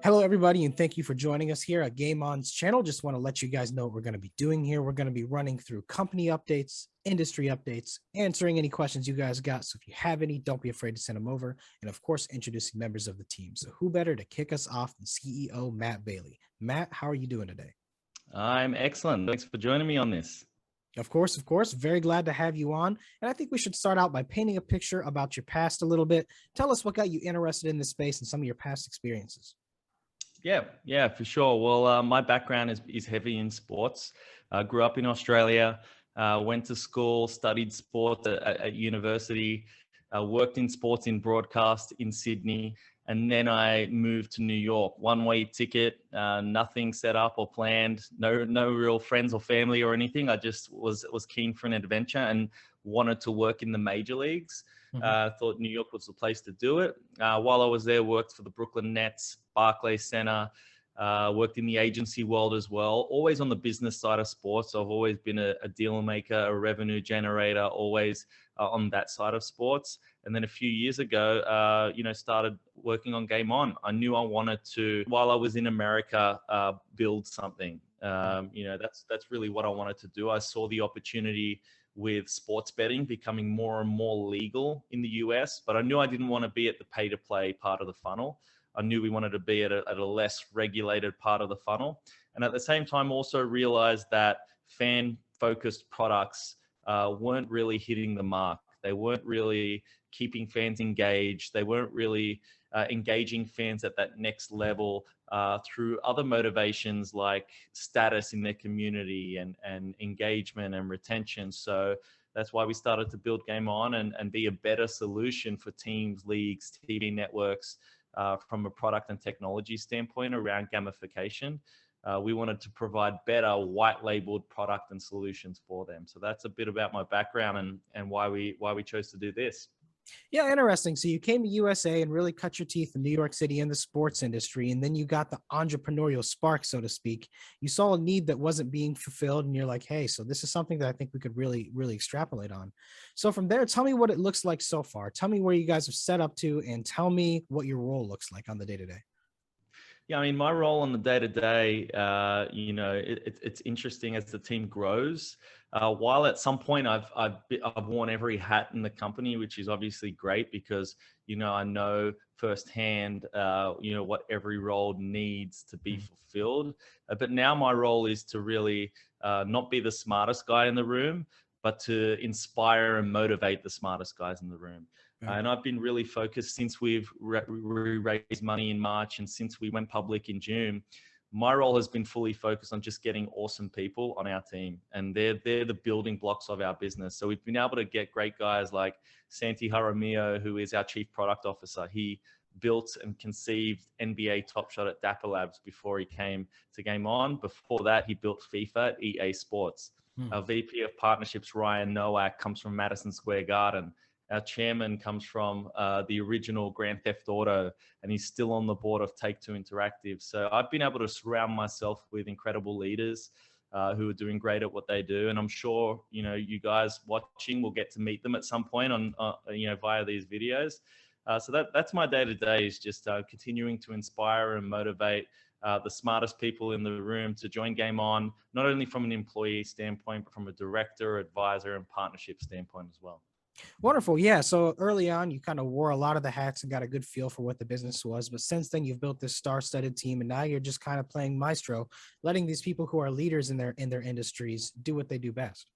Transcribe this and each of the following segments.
Hello, everybody, and thank you for joining us here at Game On's channel. Just want to let you guys know what we're going to be doing here. We're going to be running through company updates, industry updates, answering any questions you guys got. So if you have any, don't be afraid to send them over. And of course, introducing members of the team. So who better to kick us off than CEO Matt Bailey? Matt, how are you doing today? I'm excellent. Thanks for joining me on this. Of course. Very glad to have you on. And I think we should start out by painting a picture about your past a little bit. Tell us what got you interested in this space and some of your past experiences. Yeah, for sure. Well, my background is heavy in sports. Grew up in Australia, went to school, studied sport at university, worked in sports in broadcast in Sydney, and then I moved to New York. One-way ticket, nothing set up or planned, no real friends or family or anything. I just was keen for an adventure and wanted to work in the major leagues. Thought New York was the place to do it. While I was there, worked for the Brooklyn Nets, Barclays Center, worked in the agency world as well, always on the business side of sports. So I've always been a deal maker, a revenue generator, always on that side of sports. And then a few years ago, started working on Game On. I knew I wanted to, while I was in America, build something. That's really what I wanted to do. I saw the opportunity with sports betting becoming more and more legal in the US, but I knew I didn't want to be at the pay to play part of the funnel. I knew we wanted to be at a less regulated part of the funnel. And at the same time, also realized that fan focused products weren't really hitting the mark. They weren't really keeping fans engaged. They weren't really engaging fans at that next level through other motivations like status in their community and engagement and retention. So that's why we started to build Game On and be a better solution for teams, leagues, TV networks from a product and technology standpoint around gamification. We wanted to provide better white labeled product and solutions for them. So that's a bit about my background and why we chose to do this. Yeah, interesting. So you came to USA and really cut your teeth in New York City in the sports industry, and then you got the entrepreneurial spark, so to speak. You saw a need that wasn't being fulfilled, and you're like, hey, so this is something that I think we could really, really extrapolate on. So from there, tell me what it looks like so far. Tell me where you guys are set up to, and tell me what your role looks like on the day to day. Yeah, I mean, my role on the day to day, it's interesting as the team grows. While at some point I've worn every hat in the company, which is obviously great because I know firsthand what every role needs to be fulfilled. But now my role is to really not be the smartest guy in the room, but to inspire and motivate the smartest guys in the room. And I've been really focused since we've raised money in March and since we went public in June. My role has been fully focused on just getting awesome people on our team, and they're the building blocks of our business. So we've been able to get great guys like Santi Jaramillo, who is our chief product officer. He built and conceived NBA Top Shot at Dapper Labs before he came to Game On. Before that, he built FIFA at EA Sports. Our VP of partnerships, Ryan Nowak, comes from Madison Square Garden. Our chairman comes from the original Grand Theft Auto, and he's still on the board of Take-Two Interactive. So I've been able to surround myself with incredible leaders who are doing great at what they do. And I'm sure, you guys watching will get to meet them at some point on, via these videos. So that's my day-to-day, is just continuing to inspire and motivate the smartest people in the room to join Game On, not only from an employee standpoint, but from a director, advisor, and partnership standpoint as well. Wonderful. Yeah. So early on, you kind of wore a lot of the hats and got a good feel for what the business was. But since then, you've built this star-studded team, and now you're just kind of playing maestro, letting these people who are leaders in their industries do what they do best.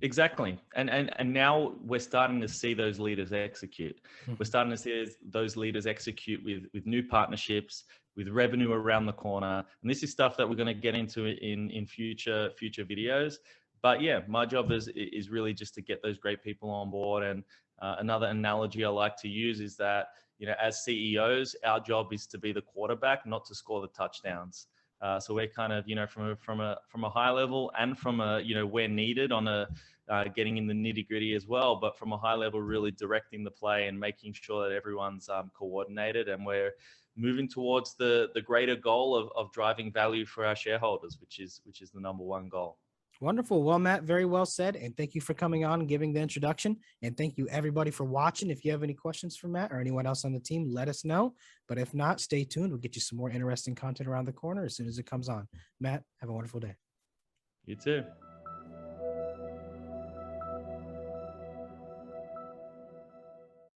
Exactly. And now we're starting to see those leaders execute. We're starting to see those leaders execute with new partnerships, with revenue around the corner. And this is stuff that we're going to get into in future videos. But yeah, my job is really just to get those great people on board. And another analogy I like to use is that, as CEOs, our job is to be the quarterback, not to score the touchdowns. So we're kind of, from a high level and from where needed on getting in the nitty gritty as well, but from a high level, really directing the play and making sure that everyone's coordinated, and we're moving towards the greater goal of driving value for our shareholders, which is the number one goal. Wonderful. Well, Matt, very well said. And thank you for coming on and giving the introduction. And thank you, everybody, for watching. If you have any questions for Matt or anyone else on the team, let us know. But if not, stay tuned. We'll get you some more interesting content around the corner as soon as it comes on. Matt, have a wonderful day. You too.